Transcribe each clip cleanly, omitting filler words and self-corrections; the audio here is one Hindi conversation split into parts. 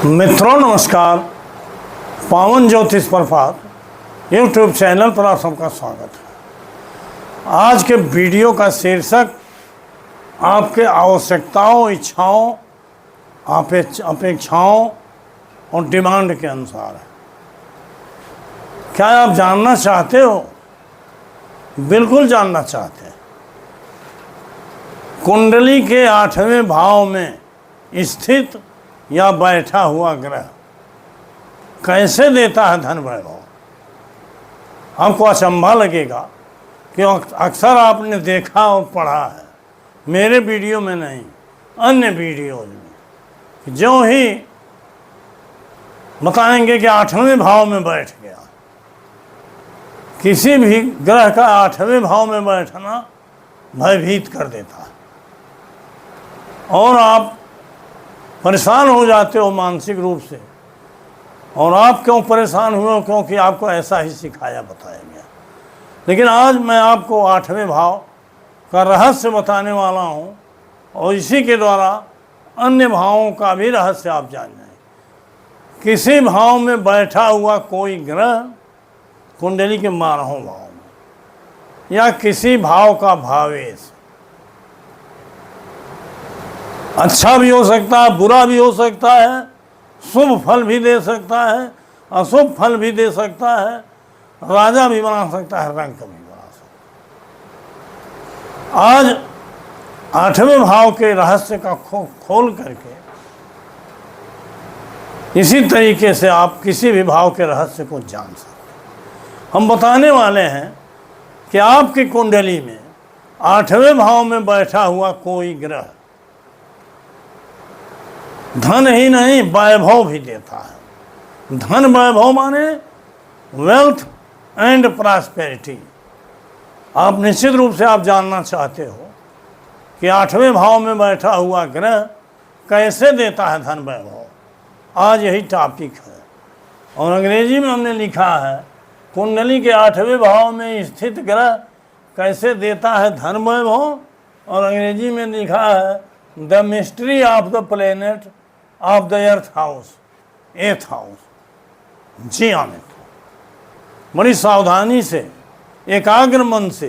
मित्रों नमस्कार। पावन ज्योतिष प्रभात यूट्यूब चैनल पर आप सबका स्वागत है। आज के वीडियो का शीर्षक आपके आवश्यकताओं, इच्छाओं, अपेक्षाओं और डिमांड के अनुसार है। क्या आप जानना चाहते हो? बिल्कुल जानना चाहते हैं। कुंडली के 8वें भाव में स्थित या बैठा हुआ ग्रह कैसे देता है धन वैभव? आपको अचंभा लगेगा कि अक्सर आपने देखा और पढ़ा है, मेरे वीडियो में नहीं, अन्य वीडियोज में, जो ही बताएंगे कि 8वें भाव में बैठ गया। किसी भी ग्रह का 8वें भाव में बैठना भयभीत कर देता है और आप परेशान हो जाते हो मानसिक रूप से। और आप क्यों परेशान हुए हो? क्योंकि आपको ऐसा ही सिखाया, बताया गया। लेकिन आज मैं आपको 8वें भाव का रहस्य बताने वाला हूँ और इसी के द्वारा अन्य भावों का भी रहस्य आप जान जाएं। किसी भाव में बैठा हुआ कोई ग्रह कुंडली के 12वें भाव में या किसी भाव का भावेश अच्छा भी हो सकता है, बुरा भी हो सकता है, शुभ फल भी दे सकता है, अशुभ फल भी दे सकता है, राजा भी बना सकता है, रंक भी बना सकता है। आज 8वें भाव के रहस्य का खोल करके इसी तरीके से आप किसी भी भाव के रहस्य को जान सकते हैं। हम बताने वाले हैं कि आपकी कुंडली में 8वें भाव में बैठा हुआ कोई ग्रह धन ही नहीं वैभव भी देता है। धन वैभव माने वेल्थ एंड प्रॉस्पेरिटी। आप निश्चित रूप से आप जानना चाहते हो कि 8वें भाव में बैठा हुआ ग्रह कैसे देता है धन वैभव। आज यही टॉपिक है और अंग्रेजी में हमने लिखा है कुंडली के 8वें भाव में स्थित ग्रह कैसे देता है धन वैभव। और अंग्रेजी में लिखा है the mystery of the planet of the earth house, 8th house. जी आमिर, बड़ी सावधानी से, एकाग्र मन से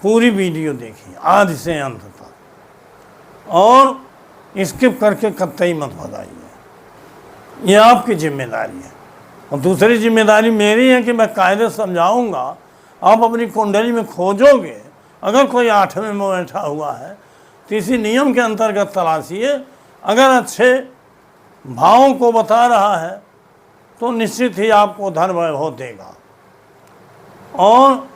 पूरी वीडियो देखिए आदि से अंत तक और स्किप करके कतई मत भगाइए। ये आपकी जिम्मेदारी है और दूसरी जिम्मेदारी मेरी है कि मैं कायदे समझाऊंगा। आप अपनी कुंडली में खोजोगे, अगर कोई 8वें में बैठा हुआ है तो इसी नियम के अंतर्गत तलाशिए। अगर अच्छे भावों को बता रहा है तो निश्चित ही आपको धन वैभव देगा। और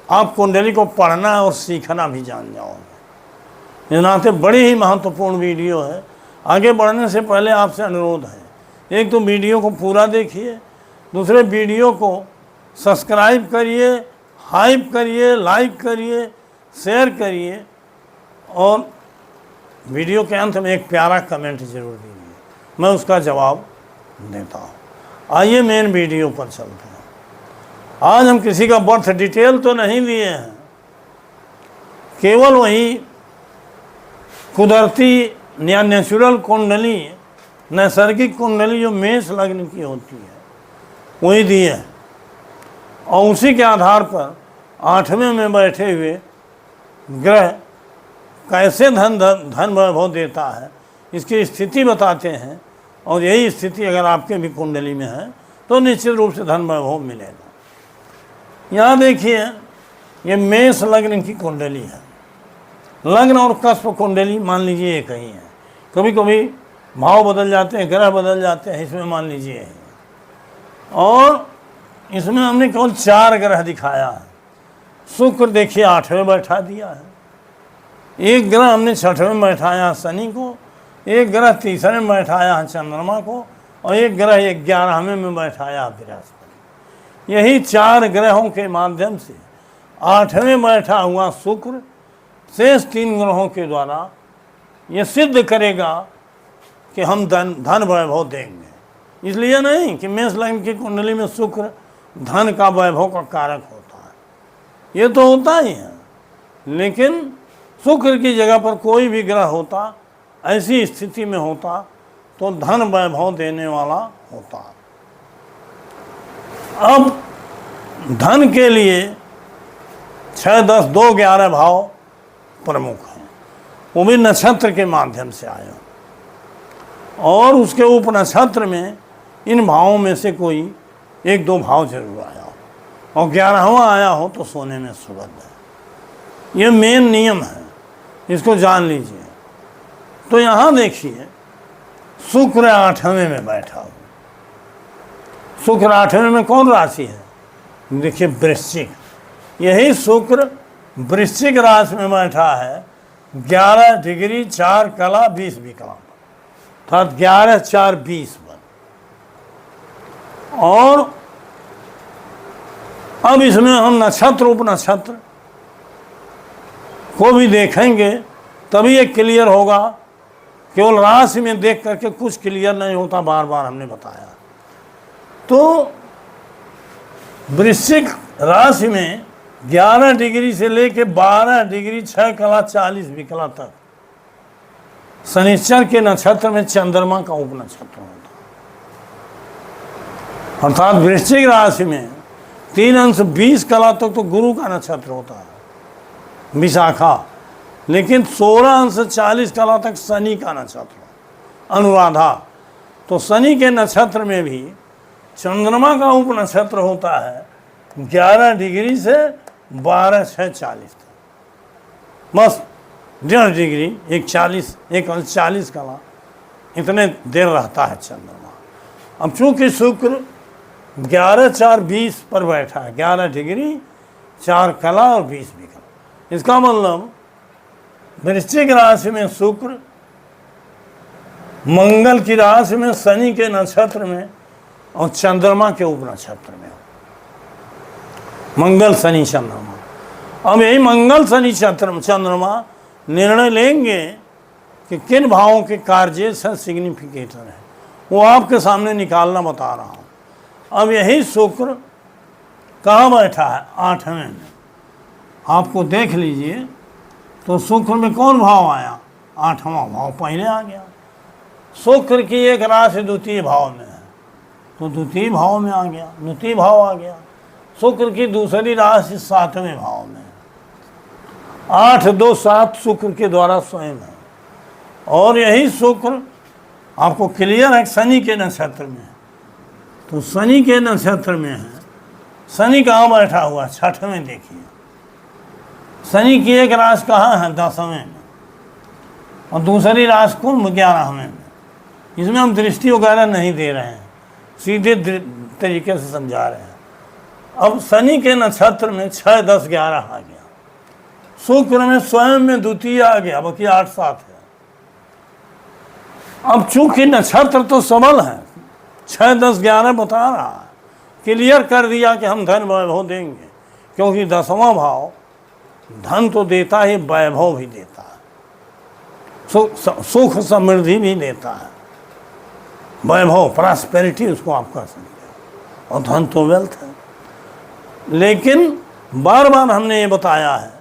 आप कुंडली को पढ़ना और सीखना भी जान जाओगे। इस नाते बड़ी ही महत्वपूर्ण वीडियो है। आगे बढ़ने से पहले आपसे अनुरोध है, एक तो वीडियो को पूरा देखिए, दूसरे वीडियो को सब्सक्राइब करिए, हाइप करिए, लाइक करिए, शेयर करिए और वीडियो के अंत में एक प्यारा कमेंट जरूर दीजिए, मैं उसका जवाब देता हूँ। आइए मेन वीडियो पर चलते हैं। आज हम किसी का बर्थ डिटेल तो नहीं दिए हैं, केवल वही कुदरती या नेचुरल कुंडली, नैसर्गिक कुंडली जो मेष लग्न की होती है वही दिए हैं। और उसी के आधार पर 8वें में बैठे हुए ग्रह कैसे धन वैभव देता है इसकी स्थिति बताते हैं। और यही स्थिति अगर आपके भी कुंडली में है तो निश्चित रूप से धन वैभव मिलेगा। यहाँ देखिए, ये मेष लग्न की कुंडली है। लग्न और कस्प कुंडली मान लीजिए एक ही है। कभी कभी भाव बदल जाते हैं, ग्रह बदल जाते हैं, इसमें मान लीजिए। और इसमें हमने केवल 4 ग्रह दिखाया है। शुक्र देखिए 8वें बैठा दिया है, एक ग्रह हमने 6वें में बैठाया शनि को, एक ग्रह 3रे में बैठाया है चंद्रमा को और एक ग्रह 11वें में बैठाया बृहस्पति। यही 4 ग्रहों के माध्यम से 8वें बैठा हुआ शुक्र शेष 3 ग्रहों के द्वारा ये सिद्ध करेगा कि हम धन वैभव देंगे। इसलिए नहीं कि मेष लग्न की कुंडली में शुक्र धन का वैभव का कारक होता है, ये तो होता ही है। लेकिन शुक्र की जगह पर कोई भी ग्रह होता, ऐसी स्थिति में होता तो धन वैभव देने वाला होता है। अब धन के लिए 6, 10, 2, 11 भाव प्रमुख हैं, वो भी नक्षत्र के माध्यम से आए और उसके उप नक्षत्र में इन भावों में से कोई 1, 2 भाव जरूर आया हो और 11वां आया हो तो सोने में सुगंध है। ये मेन नियम है, इसको जान लीजिए। तो यहाँ देखिए शुक्र 8वें में बैठा हो। शुक्र 8वें में कौन राशि है? देखिए वृश्चिक। यही शुक्र वृश्चिक राशि में बैठा है 11 डिग्री 4 कला 20 विकलांग, अर्थात 11, 4, 20 पर। और अब इसमें हम नक्षत्र उप नक्षत्र को भी देखेंगे तभी ये क्लियर होगा। केवल राशि में देख करके कुछ क्लियर नहीं होता, बार बार हमने बताया। तो वृश्चिक राशि में 11 डिग्री से लेके 12 डिग्री 6 कला 40 विकला तक शनिश्चर के नक्षत्र में चंद्रमा का उप नक्षत्र होता है। अर्थात वृश्चिक राशि में 3 अंश 20 कला तक तो गुरु का नक्षत्र होता है, विशाखा। लेकिन 16 अंश 40 कला तक शनि का नक्षत्र, अनुराधा। तो शनि के नक्षत्र में भी चंद्रमा का उप नक्षत्र होता है 11 डिग्री से 12, 6, 40 तक। बस 1.5 डिग्री, 1 अंश 40 कला, इतने देर रहता है चंद्रमा। अब चूंकि शुक्र 11, 4, 20 पर बैठा है, 11 डिग्री 4 कला और 20 विकला। इसका मतलब वृश्चिक राशि में शुक्र, मंगल की राशि में, शनि के नक्षत्र में और चंद्रमा के उप नक्षत्र में। मंगल शनि चंद्रमा। अब यही मंगल शनि चंद्रमा निर्णय लेंगे कि किन भावों के कार्य से सिग्निफिकेटर है, वो आपके सामने निकालना बता रहा हूँ। अब यही शुक्र कहाँ बैठा है? 8वें में। आपको देख लीजिए तो शुक्र में कौन भाव आया? 8वां भाव पहले आ गया। शुक्र की एक राशि द्वितीय भाव में है तो द्वितीय भाव में आ गया, द्वितीय भाव आ गया। शुक्र की दूसरी राशि 7वें भाव में, 8, 2, 7 शुक्र के द्वारा स्वयं है। और यही शुक्र आपको क्लियर है शनि के नक्षत्र में, तो शनि के नक्षत्र में है। शनि कहाँ बैठा हुआ? 6वें। देखिए शनि की एक राशि कहाँ है? 10वें में, और दूसरी राशि कुंभ 11वें में। इसमें हम दृष्टि वगैरह नहीं दे रहे हैं, सीधे तरीके से समझा रहे हैं। अब शनि के नक्षत्र में 6, 10, 11 आ गया। शुक्र में स्वयं में द्वितीय आ गया, बाकी 8, 7 है। अब चूंकि नक्षत्र तो सबल है, 6, 10, 11 बता रहा है, क्लियर कर दिया कि हम धन वैभव देंगे, क्योंकि 10वां भाव धन तो देता है, वैभव भी देता है, सुख समृद्धि भी देता है। वैभव प्रॉस्पेरिटी उसको आप कह सकते हो, और धन तो वेल्थ है। लेकिन बार बार हमने ये बताया है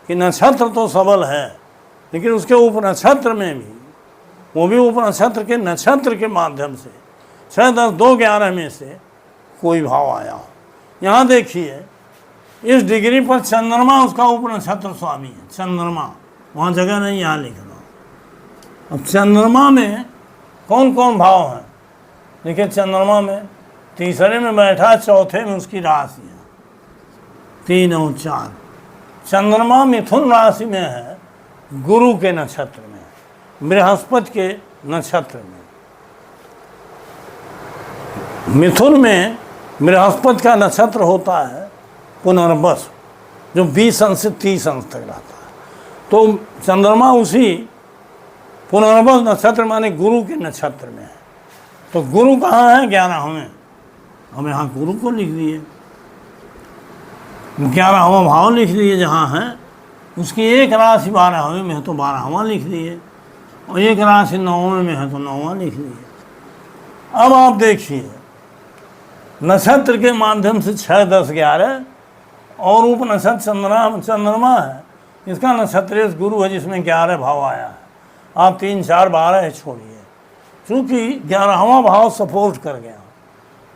कि नक्षत्र तो सबल है, लेकिन उसके उप नक्षत्र में भी, वो भी उप नक्षत्र के नक्षत्र के माध्यम से 6, 10, 2, 11 में से कोई भाव आया हो। यहाँ देखिए इस डिग्री पर चंद्रमा उसका उप नक्षत्र स्वामी है। चंद्रमा, वहाँ जगह नहीं, यहाँ लिख रहा हूँ। अब चंद्रमा में कौन कौन भाव हैं? देखिए चंद्रमा में तीसरे में बैठा, चौथे में उसकी राशि है 3 और 4। चंद्रमा मिथुन राशि में है, गुरु के नक्षत्र में, बृहस्पति के नक्षत्र में। मिथुन में बृहस्पति का नक्षत्र होता है पुनर्वसु, जो 20 अंश से 30 अंश तक रहता है। तो चंद्रमा उसी पुनर्वसु नक्षत्र माने गुरु के नक्षत्र में है। तो गुरु कहाँ है? 11वें। हम यहाँ गुरु को लिख दिए, 11वां भाव लिख दिए जहाँ है। उसकी एक राशि 12वें में है तो 12वां लिख दिए, और एक राशि 9वें में है तो 9वां लिख दिए। अब आप देखिए नक्षत्र के माध्यम से 6, 10, 11 और उप नक्षत्र चंद्रमा है, इसका नक्षत्र गुरु है जिसमें 11 भाव आया है। आप 3, 4, 12 छोड़िए, चूँकि 11वां भाव सपोर्ट कर गया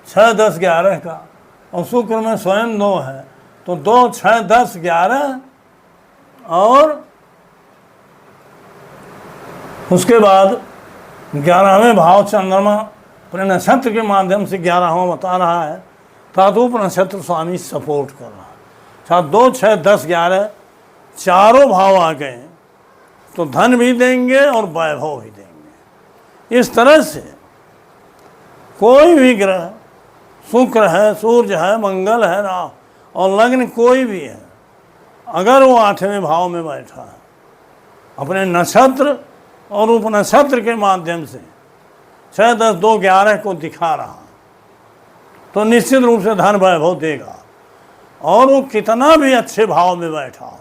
6, 10, 11 का, और शुक्र में स्वयं 2 है, तो 2, 6, 10, 11 और उसके बाद 11वें भाव चंद्रमा अपने नक्षत्र के माध्यम से 11वां बता रहा है, तातुप नक्षत्र स्वामी सपोर्ट कर रहा है। साथ 2, 6, 10, 11 चारों भाव आ गए तो धन भी देंगे और वैभव भी देंगे। इस तरह से कोई भी ग्रह, शुक्र है, सूर्य है, मंगल है, राहु और लग्न कोई भी है, अगर वो 8वें भाव में बैठा है अपने नक्षत्र और उपनक्षत्र के माध्यम से 6, 10, 2, 11 को दिखा रहा, तो निश्चित रूप से धन वैभव देगा। और वो कितना भी अच्छे भाव में बैठा हो,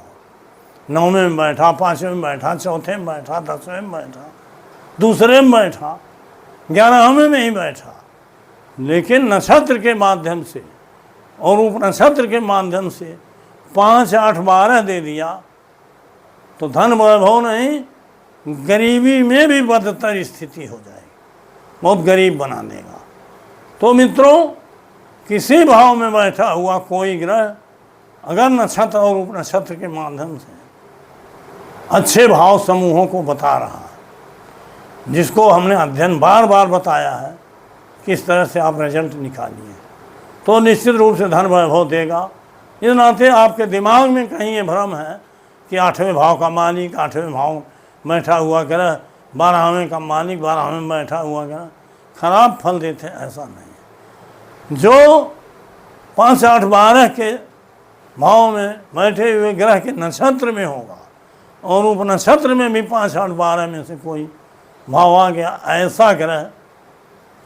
9वें में बैठा, 5वें में बैठा, 4थे में बैठा, 10वें में बैठा, दूसरे में बैठा, 11वें में ही बैठा, लेकिन नक्षत्र के माध्यम से और उपनक्षत्र के माध्यम से 5, 8, 12 दे दिया तो धन वैभव नहीं, गरीबी में भी बदतर स्थिति हो जाएगी, बहुत गरीब बना देगा। तो मित्रों, किसी भाव में बैठा हुआ कोई ग्रह अगर नक्षत्र और उपनक्षत्र के माध्यम से अच्छे भाव समूहों को बता रहा है, जिसको हमने अध्ययन बार बार बताया है किस तरह से आप रिजल्ट निकालिए, तो निश्चित रूप से धन वैभव देगा। इस नाते आपके दिमाग में कहीं ये भ्रम है कि 8वें भाव का मालिक 8वें भाव बैठा हुआ ग्रह, 12वें का मालिक 12वें में बैठा हुआ ग्रह खराब फल देते, ऐसा नहीं। जो 5, 8, 12 के भाव में बैठे हुए ग्रह के नक्षत्र में होगा और उपनक्षत्र में भी 5, 8, 12 में से कोई भाव आ गया, ऐसा ग्रह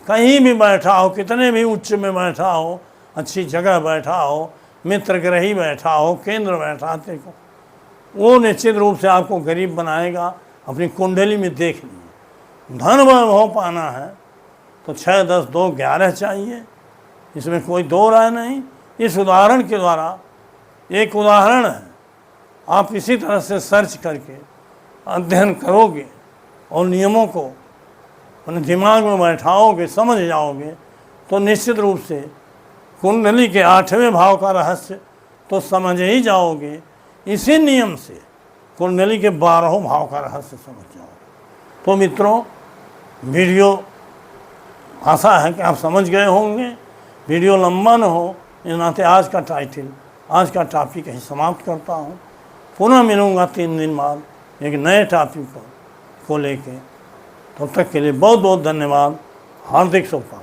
कहीं भी बैठा हो, कितने भी उच्च में बैठा हो, अच्छी जगह बैठा हो, मित्र ग्रही बैठा हो, केंद्र बैठा देखो, वो निश्चित रूप से आपको गरीब बनाएगा। अपनी कुंडली में देख लीजिए, धन वैभव पाना है तो 6, 10, 2, 11 चाहिए, इसमें कोई दो राय नहीं। इस उदाहरण के द्वारा, एक उदाहरण है, आप इसी तरह से सर्च करके अध्ययन करोगे और नियमों को अपने दिमाग में बैठाओगे, समझ जाओगे, तो निश्चित रूप से कुंडली के 8वें भाव का रहस्य तो समझ ही जाओगे। इसी नियम से कुंडली के 12 भाव का रहस्य समझ जाओगे। तो मित्रों, वीडियो आशा है कि आप समझ गए होंगे, वीडियो लंबा न हो, इस नाते आज का टाइटल, आज का टॉपिक यही समाप्त करता हूँ। पुनः मिलूँगा 3 दिन बाद एक नए टॉपिक को लेके। तब तक के लिए बहुत बहुत धन्यवाद, हार्दिक शुभकामनाएं।